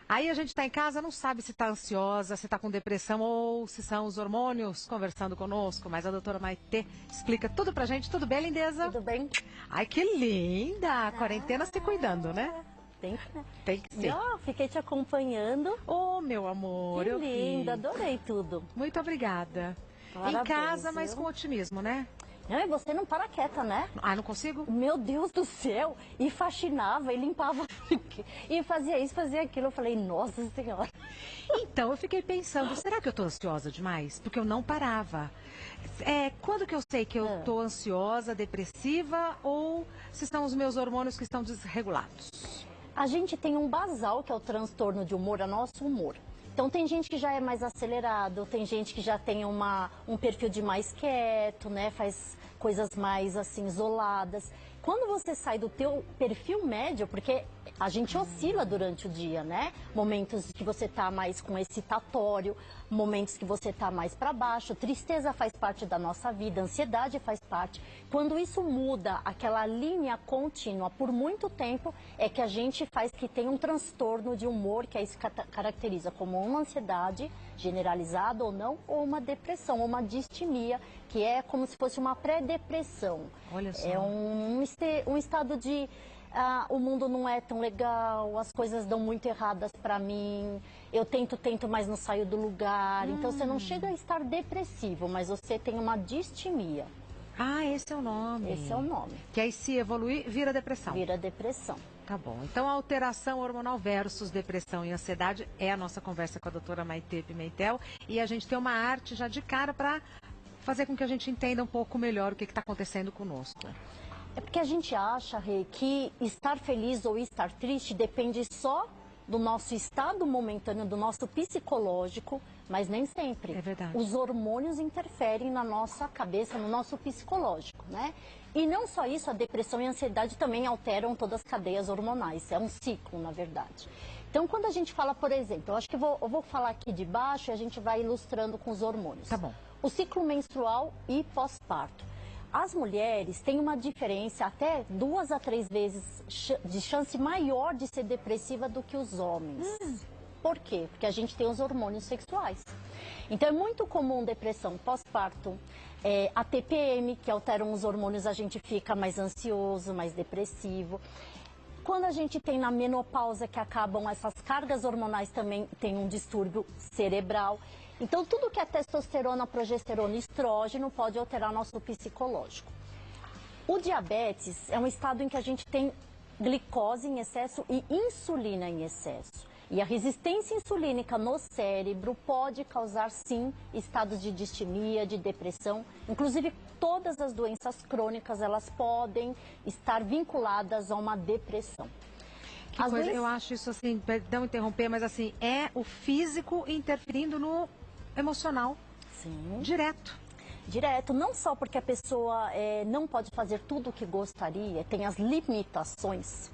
Aí a gente está em casa, não sabe se está ansiosa, se está com depressão ou se são os hormônios conversando conosco. Mas a doutora Maitê explica tudo pra gente. Tudo bem, lindeza? Tudo bem? Ai, que linda! A quarentena se cuidando, né? Tem que, né? Tem que ser. Eu fiquei te acompanhando. Oh, meu amor, Que eu linda, vi. adorei tudo. Muito obrigada. Parabéns, Em casa, mas viu? com otimismo, né? Não, e você não para quieta, né? Ah, não consigo? Meu Deus do céu! E faxinava, e limpava, e fazia isso, fazia aquilo. Eu falei, nossa senhora. Então, eu fiquei pensando, será que eu tô ansiosa demais? Porque eu não parava. Quando que eu sei que eu tô ansiosa, depressiva, ou se são os meus hormônios que estão desregulados? A gente tem um basal, que é o transtorno de humor, é nosso humor. Então tem gente que já é mais acelerado, tem gente que já tem um perfil de mais quieto, né? Faz coisas mais assim isoladas. Quando você sai do teu perfil médio, porque a gente oscila durante o dia, né? Momentos que você tá mais com excitatório, momentos que você tá mais para baixo. Tristeza faz parte da nossa vida, ansiedade faz parte. Quando isso muda, aquela linha contínua por muito tempo, é que a gente faz que tem um transtorno de humor, que aí se caracteriza como uma ansiedade generalizada ou não, ou uma depressão, ou uma distimia, que é como se fosse uma pré-depressão. Olha só. É um estado de o mundo não é tão legal, as coisas dão muito erradas para mim, eu tento, mas não saio do lugar. Então você não chega a estar depressivo, mas você tem uma distimia. Ah, esse é o nome. Esse é o nome. Que aí se evoluir, vira depressão. Vira depressão. Tá bom. Então, a alteração hormonal versus depressão e ansiedade é a nossa conversa com a doutora Maitê Pimentel. E a gente tem uma arte já de cara para fazer com que a gente entenda um pouco melhor o que está acontecendo conosco. É porque a gente acha, Rê, que estar feliz ou estar triste depende só do nosso estado momentâneo, do nosso psicológico, mas nem sempre. É verdade. Os hormônios interferem na nossa cabeça, no nosso psicológico, né? E não só isso, a depressão e a ansiedade também alteram todas as cadeias hormonais. É um ciclo, na verdade. Então, quando a gente fala, por exemplo, eu acho que eu vou falar aqui de baixo e a gente vai ilustrando com os hormônios. Tá bom. O ciclo menstrual e pós-parto. As mulheres têm uma diferença até 2 a 3 vezes de chance maior de ser depressiva do que os homens. Por quê? Porque a gente tem os hormônios sexuais. Então é muito comum depressão pós-parto, a TPM, que alteram os hormônios, a gente fica mais ansioso, mais depressivo. Quando a gente tem na menopausa, que acabam essas cargas hormonais, também tem um distúrbio cerebral. Então, tudo que é testosterona, progesterona e estrógeno pode alterar nosso psicológico. O diabetes é um estado em que a gente tem glicose em excesso e insulina em excesso. E a resistência insulínica no cérebro pode causar, sim, estados de distimia, de depressão. Inclusive, todas as doenças crônicas, elas podem estar vinculadas a uma depressão. Que coisa, eu acho isso assim, perdão interromper, mas assim, é o físico interferindo no emocional. Sim. Direto. Direto, não só porque a pessoa não pode fazer tudo o que gostaria, tem as limitações.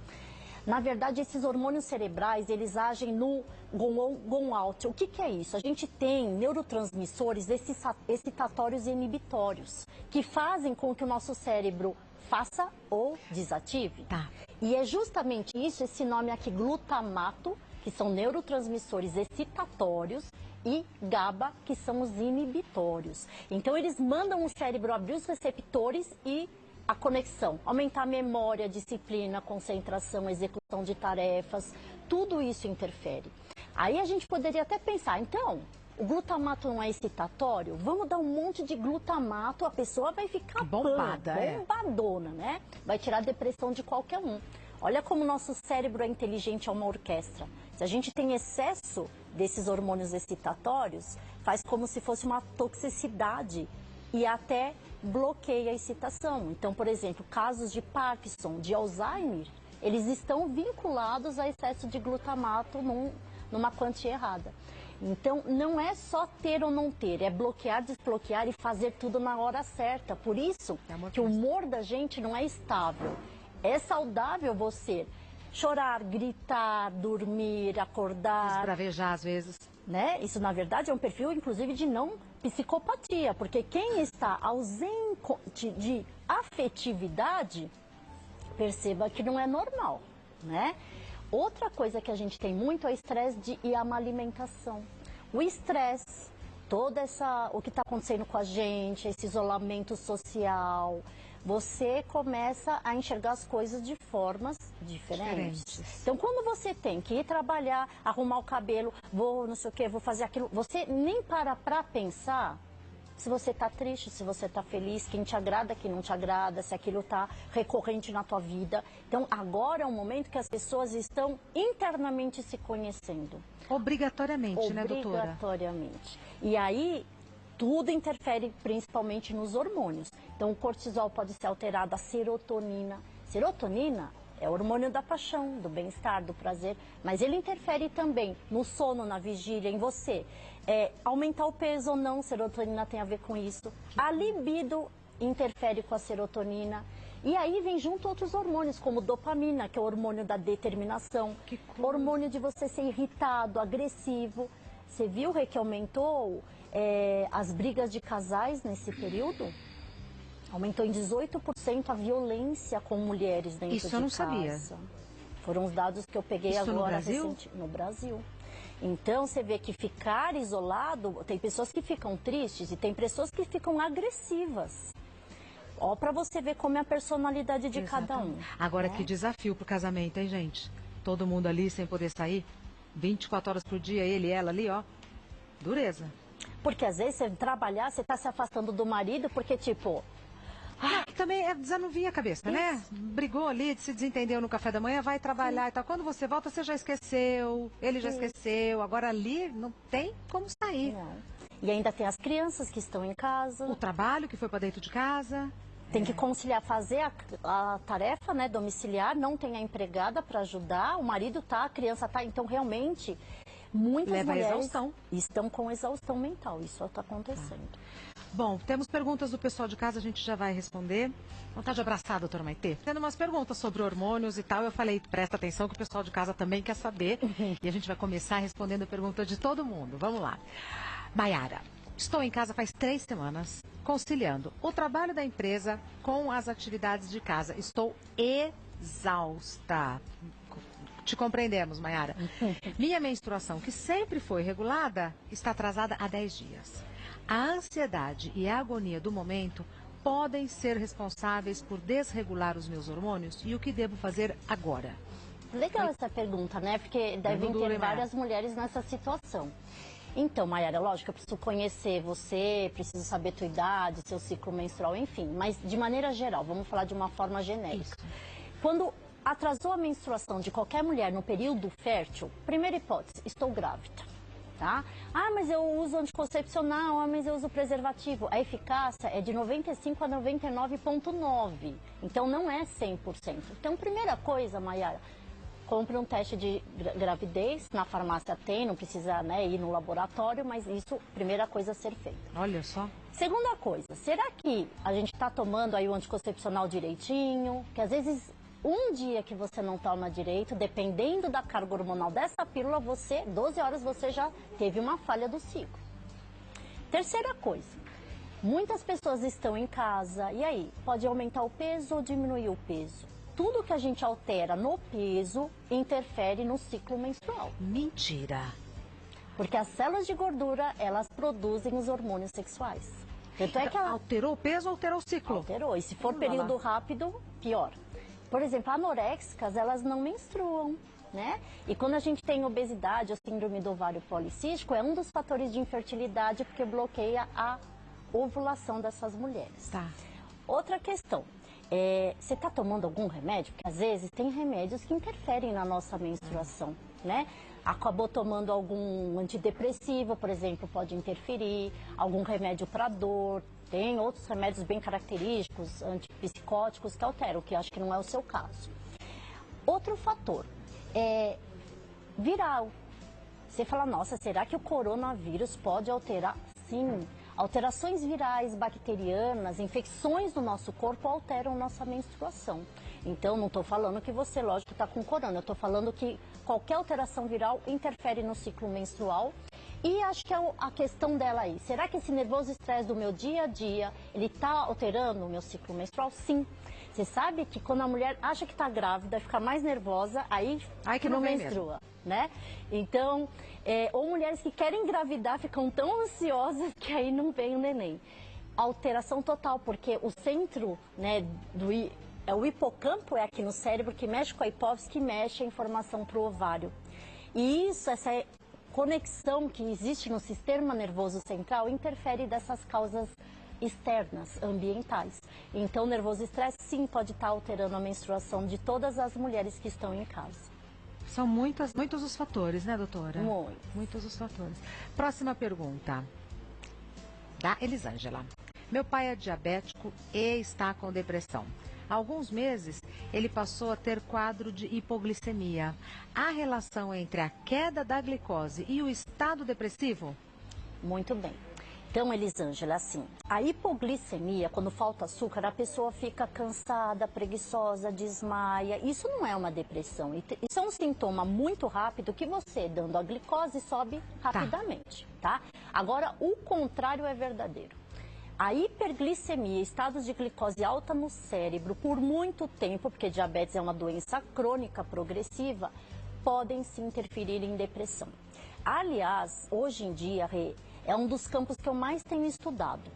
Na verdade, esses hormônios cerebrais, eles agem no GON-out. O que é isso? A gente tem neurotransmissores excitatórios e inibitórios, que fazem com que o nosso cérebro faça ou desative. Tá. E é justamente isso, esse nome aqui, glutamato, que são neurotransmissores excitatórios, e GABA, que são os inibitórios. Então, eles mandam o cérebro abrir os receptores e a conexão, aumentar a memória, disciplina, concentração, execução de tarefas, tudo isso interfere. Aí a gente poderia até pensar, então, o glutamato não é excitatório? Vamos dar um monte de glutamato, a pessoa vai ficar bombada, bombadona, né? Vai tirar a depressão de qualquer um. Olha como o nosso cérebro é inteligente, é uma orquestra. Se a gente tem excesso desses hormônios excitatórios, faz como se fosse uma toxicidade e até bloqueia a excitação. Então, por exemplo, casos de Parkinson, de Alzheimer, eles estão vinculados a excesso de glutamato numa quantia errada. Então, não é só ter ou não ter, é bloquear, desbloquear e fazer tudo na hora certa. Por isso que o humor da gente não é estável. É saudável você chorar, gritar, dormir, acordar. Esbravejar às vezes. Né? Isso, na verdade, é um perfil, inclusive, de não psicopatia. Porque quem está ausente de afetividade, perceba que não é normal, né? Outra coisa que a gente tem muito é o estresse e a má alimentação. O estresse, o que está acontecendo com a gente, esse isolamento social, você começa a enxergar as coisas de formas diferentes. Então, quando você tem que ir trabalhar, arrumar o cabelo, vou não sei o que, vou fazer aquilo, você nem para pensar se você está triste, se você está feliz, quem te agrada, quem não te agrada, se aquilo está recorrente na tua vida. Então, agora é um momento que as pessoas estão internamente se conhecendo. Obrigatoriamente, né, doutora? Obrigatoriamente. E aí, tudo interfere principalmente nos hormônios. Então, o cortisol pode ser alterado, a serotonina. Serotonina é o hormônio da paixão, do bem-estar, do prazer, mas ele interfere também no sono, na vigília, em você. Aumentar o peso ou não, serotonina tem a ver com isso. A libido interfere com a serotonina. E aí vem junto outros hormônios, como dopamina, que é o hormônio da determinação. Hormônio de você ser irritado, agressivo. Você viu, Rê, que aumentou as brigas de casais nesse período? Aumentou em 18% a violência com mulheres dentro de casa. Isso eu não sabia. Foram os dados que eu peguei agora no Brasil? No Brasil. Então, você vê que ficar isolado, tem pessoas que ficam tristes e tem pessoas que ficam agressivas. Ó, pra você ver como é a personalidade de cada um. Agora, que desafio pro casamento, hein, gente? Todo mundo ali sem poder sair, 24 horas por dia, ele e ela ali, ó. Dureza. Porque às vezes você trabalhar, você tá se afastando do marido, porque tipo... Também desanuvia a cabeça, né? Brigou ali, se desentendeu no café da manhã, vai trabalhar e tal. Quando você volta, você já esqueceu, ele já esqueceu. Agora ali não tem como sair. Não. E ainda tem as crianças que estão em casa. O trabalho que foi para dentro de casa. Tem que conciliar, fazer a tarefa, né, domiciliar, não tem a empregada para ajudar, o marido tá, a criança tá. Então, realmente, muitas mulheres exaustão. Estão com exaustão mental. Isso está acontecendo. Bom, temos perguntas do pessoal de casa, a gente já vai responder. Vontade de abraçar, doutora Maitê? Tendo umas perguntas sobre hormônios e tal, eu falei, presta atenção que o pessoal de casa também quer saber. E a gente vai começar respondendo a pergunta de todo mundo. Vamos lá. Maiara, estou em casa faz 3 semanas, conciliando o trabalho da empresa com as atividades de casa. Estou exausta. Te compreendemos, Maiara. Minha menstruação, que sempre foi regulada, está atrasada há 10 dias. A ansiedade e a agonia do momento podem ser responsáveis por desregular os meus hormônios e o que devo fazer agora? Legal essa pergunta, né? Porque devem ter várias mulheres nessa situação. Então, Maiara, lógico, eu preciso conhecer você, preciso saber tua idade, seu ciclo menstrual, enfim. Mas, de maneira geral, vamos falar de uma forma genérica. Quando atrasou a menstruação de qualquer mulher no período fértil, primeira hipótese, estou grávida. Tá? Ah, mas eu uso anticoncepcional, ah, mas eu uso preservativo. A eficácia é de 95 a 99,9. Então, não é 100%. Então, primeira coisa, Maiara, compre um teste de gravidez. Na farmácia tem, não precisa, né, ir no laboratório, mas isso, primeira coisa a ser feita. Olha só. Segunda coisa, será que a gente está tomando aí o anticoncepcional direitinho? Que às vezes... Um dia que você não toma direito, dependendo da carga hormonal dessa pílula, 12 horas você já teve uma falha do ciclo. Terceira coisa, muitas pessoas estão em casa, e aí? Pode aumentar o peso ou diminuir o peso? Tudo que a gente altera no peso interfere no ciclo menstrual. Mentira! Porque as células de gordura, elas produzem os hormônios sexuais. Tanto é que alterou o peso ou alterou o ciclo? Alterou, e se for período rápido, pior. Por exemplo, anoréxicas, elas não menstruam, né? E quando a gente tem obesidade ou síndrome do ovário policístico, é um dos fatores de infertilidade porque bloqueia a ovulação dessas mulheres. Tá. Outra questão, você está tomando algum remédio? Porque às vezes tem remédios que interferem na nossa menstruação, né? Acabou tomando algum antidepressivo, por exemplo, pode interferir, algum remédio para dor. Tem outros remédios bem característicos, antipsicóticos, que alteram, que acho que não é o seu caso. Outro fator é viral. Você fala, nossa, será que o coronavírus pode alterar? Sim. Alterações virais, bacterianas, infecções do nosso corpo alteram nossa menstruação. Então, não estou falando que você, lógico, está com corona. Eu estou falando que qualquer alteração viral interfere no ciclo menstrual E acho que é a questão dela aí. Será que esse nervoso estresse do meu dia a dia, ele está alterando o meu ciclo menstrual? Sim. Você sabe que quando a mulher acha que está grávida, fica mais nervosa, aí que não menstrua, né? Então, ou mulheres que querem engravidar ficam tão ansiosas que aí não vem o neném. Alteração total, porque o centro, né, o hipocampo é aqui no cérebro que mexe com a hipófise, que mexe a informação para o ovário. E essa conexão que existe no sistema nervoso central interfere dessas causas externas, ambientais. Então, o nervoso estresse sim pode estar alterando a menstruação de todas as mulheres que estão em casa. São muitos os fatores, né, doutora? Muitos os fatores. Próxima pergunta, da Elisângela. Meu pai é diabético e está com depressão. Há alguns meses, ele passou a ter quadro de hipoglicemia. Há relação entre a queda da glicose e o estado depressivo? Muito bem. Então, Elisângela, assim, a hipoglicemia, quando falta açúcar, a pessoa fica cansada, preguiçosa, desmaia. Isso não é uma depressão. Isso é um sintoma muito rápido que você, dando a glicose, sobe rapidamente, tá? Agora, o contrário é verdadeiro. A hiperglicemia, estados de glicose alta no cérebro por muito tempo, porque diabetes é uma doença crônica progressiva, podem se interferir em depressão. Aliás, hoje em dia, é um dos campos que eu mais tenho estudado.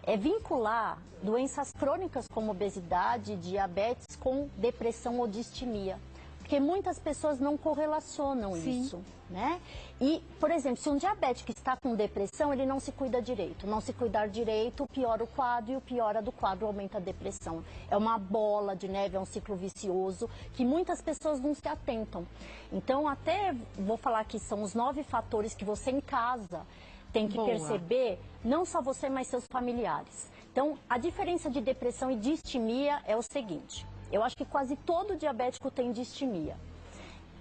É vincular doenças crônicas como obesidade, diabetes com depressão ou distimia. Porque muitas pessoas não correlacionam isso, né? E, por exemplo, se um diabético está com depressão, ele não se cuida direito. Não se cuidar direito, piora o quadro, e o piora do quadro aumenta a depressão. É uma bola de neve, é um ciclo vicioso que muitas pessoas não se atentam. Então, até vou falar que são os 9 fatores que você em casa tem que perceber, não só você, mas seus familiares. Então, a diferença de depressão e distimia é o seguinte: eu acho que quase todo diabético tem distimia.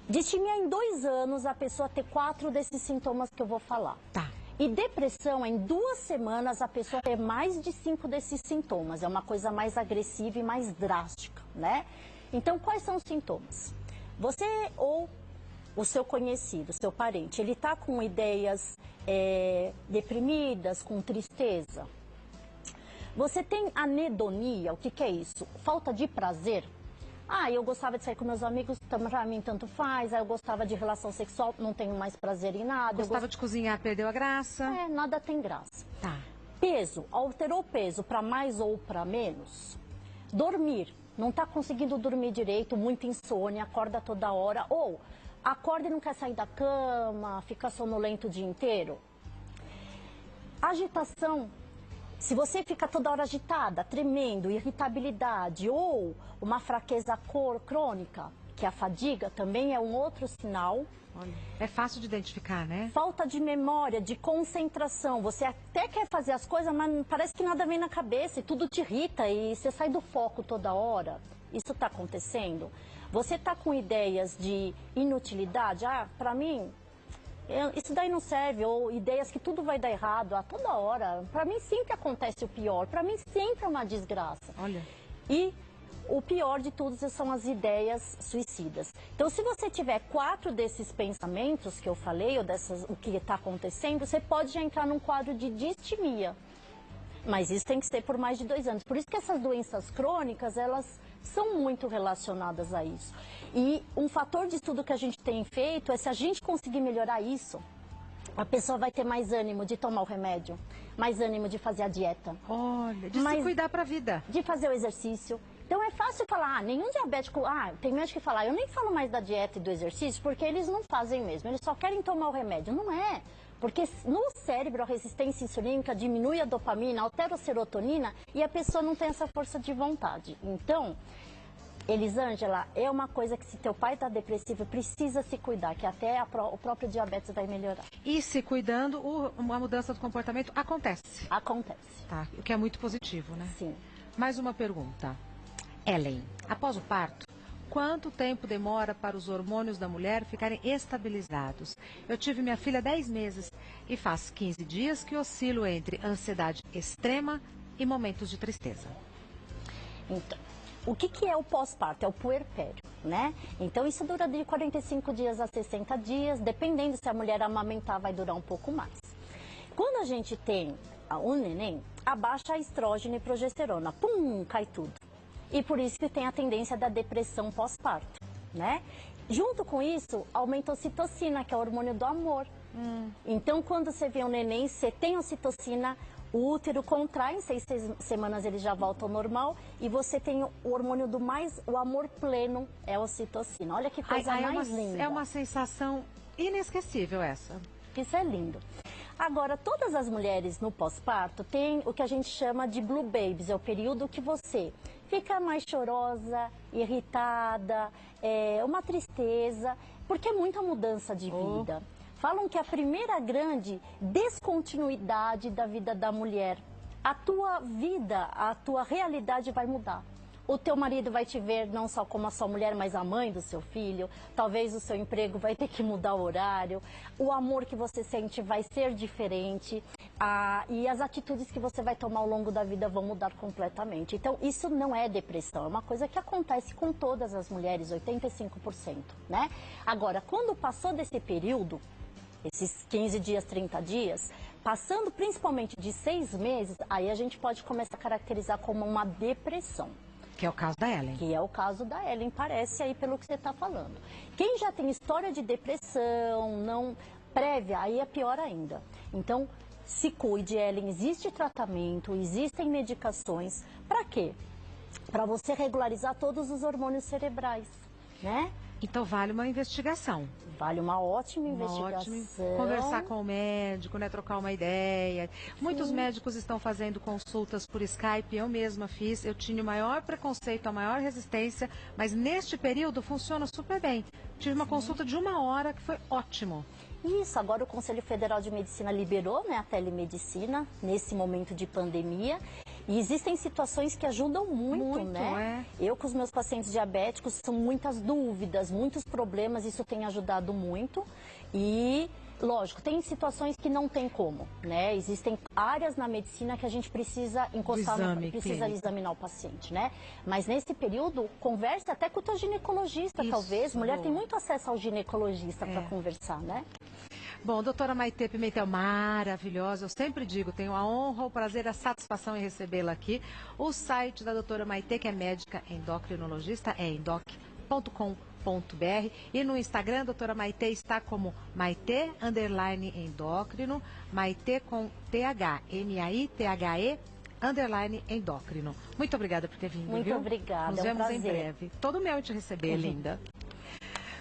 Distimia em 2 anos a pessoa ter 4 desses sintomas que eu vou falar. Tá. E depressão, em 2 semanas, a pessoa ter mais de 5 desses sintomas. É uma coisa mais agressiva e mais drástica, né? Então, quais são os sintomas? Você ou o seu conhecido, seu parente, ele está com ideias deprimidas, com tristeza. Você tem anedonia, o que é isso? Falta de prazer. Ah, eu gostava de sair com meus amigos, pra mim tanto faz. Eu gostava de relação sexual, não tenho mais prazer em nada. Gostava de cozinhar, perdeu a graça. Nada tem graça. Tá. Peso, alterou o peso para mais ou para menos. Dormir, não está conseguindo dormir direito, muita insônia, acorda toda hora. Ou acorda e não quer sair da cama, fica sonolento o dia inteiro. Agitação. Se você fica toda hora agitada, tremendo, irritabilidade ou uma fraqueza crônica, que a fadiga também é um outro sinal. Olha, é fácil de identificar, né? Falta de memória, de concentração. Você até quer fazer as coisas, mas parece que nada vem na cabeça e tudo te irrita e você sai do foco toda hora. Isso está acontecendo? Você está com ideias de inutilidade? Ah, para mim, isso daí não serve, ou ideias que tudo vai dar errado a toda hora. Para mim sempre acontece o pior, para mim sempre é uma desgraça. Olha. E o pior de tudo são as ideias suicidas. Então, se você tiver 4 desses pensamentos que eu falei, ou o que está acontecendo, você pode já entrar num quadro de distimia. Mas isso tem que ser por mais de 2 anos. Por isso que essas doenças crônicas, elas são muito relacionadas a isso. E um fator de estudo que a gente tem feito é, se a gente conseguir melhorar isso, a pessoa vai ter mais ânimo de tomar o remédio, mais ânimo de fazer a dieta. Olha, de se cuidar para a vida. De fazer o exercício. Então é fácil falar, nenhum diabético, tem médico que fala, eu nem falo mais da dieta e do exercício, porque eles não fazem mesmo, eles só querem tomar o remédio. Não é. Porque no cérebro a resistência insulínica diminui a dopamina, altera a serotonina e a pessoa não tem essa força de vontade. Então, Elisângela, é uma coisa que se teu pai está depressivo, precisa se cuidar, que até o próprio diabetes vai melhorar. E se cuidando, a mudança do comportamento acontece? Acontece. Tá, o que é muito positivo, né? Sim. Mais uma pergunta. Ellen, após o parto, quanto tempo demora para os hormônios da mulher ficarem estabilizados? Eu tive minha filha há 10 meses e faz 15 dias que oscilo entre ansiedade extrema e momentos de tristeza. Então, o que é o pós-parto? É o puerpério, né? Então isso dura de 45 dias a 60 dias, dependendo se a mulher amamentar vai durar um pouco mais. Quando a gente tem um neném, abaixa a estrógeno e progesterona, pum, cai tudo. E por isso que tem a tendência da depressão pós-parto, né? Junto com isso, aumenta a ocitocina, que é o hormônio do amor. Então, quando você vê um neném, você tem ocitocina, o útero contrai, em 6 semanas ele já volta ao normal, e você tem o hormônio do mais, o amor pleno, é a ocitocina. Olha que coisa mais linda. É uma sensação inesquecível essa. Isso é lindo. Agora, todas as mulheres no pós-parto têm o que a gente chama de blue babies, é o período que você fica mais chorosa, irritada, uma tristeza, porque é muita mudança de vida. Falam que a primeira grande descontinuidade da vida da mulher, a tua vida, a tua realidade vai mudar. O teu marido vai te ver não só como a sua mulher, mas a mãe do seu filho. Talvez o seu emprego vai ter que mudar o horário. O amor que você sente vai ser diferente. E as atitudes que você vai tomar ao longo da vida vão mudar completamente. Então, isso não é depressão. É uma coisa que acontece com todas as mulheres, 85%, né? Agora, quando passou desse período, esses 15 dias, 30 dias, passando principalmente de 6 meses, aí a gente pode começar a caracterizar como uma depressão. Que é o caso da Ellen. Que é o caso da Ellen, parece aí pelo que você está falando. Quem já tem história de depressão, não prévia, aí é pior ainda. Então, se cuide, Ellen, existe tratamento, existem medicações. Para quê? Para você regularizar todos os hormônios cerebrais, né? Então vale uma investigação. Vale uma ótima investigação. Conversar com o médico, né, trocar uma ideia. Muitos médicos estão fazendo consultas por Skype, eu mesma fiz. Eu tinha o maior preconceito, a maior resistência, mas neste período funciona super bem. Tive uma consulta de 1 hora que foi ótimo. Isso, agora o Conselho Federal de Medicina liberou, né, a telemedicina nesse momento de pandemia. E existem situações que ajudam muito, né? Eu com os meus pacientes diabéticos, são muitas dúvidas, muitos problemas, isso tem ajudado muito. E, lógico, tem situações que não tem como, né? Existem áreas na medicina que a gente precisa encostar, precisa examinar o paciente, né? Mas nesse período, converse até com o teu ginecologista, talvez. Mulher tem muito acesso ao ginecologista para conversar, né? Bom, doutora Maitê Pimentel, maravilhosa, eu sempre digo, tenho a honra, o prazer, a satisfação em recebê-la aqui. O site da doutora Maitê, que é médica endocrinologista, é endoc.com.br, e no Instagram, a doutora Maitê está como Maitê_endócrino, Maitê com TH, M-A-I-T-H-E, _endócrino. Muito obrigada por ter vindo, Muito obrigada, Nos é um vemos prazer. em breve. Todo meu te receber, linda.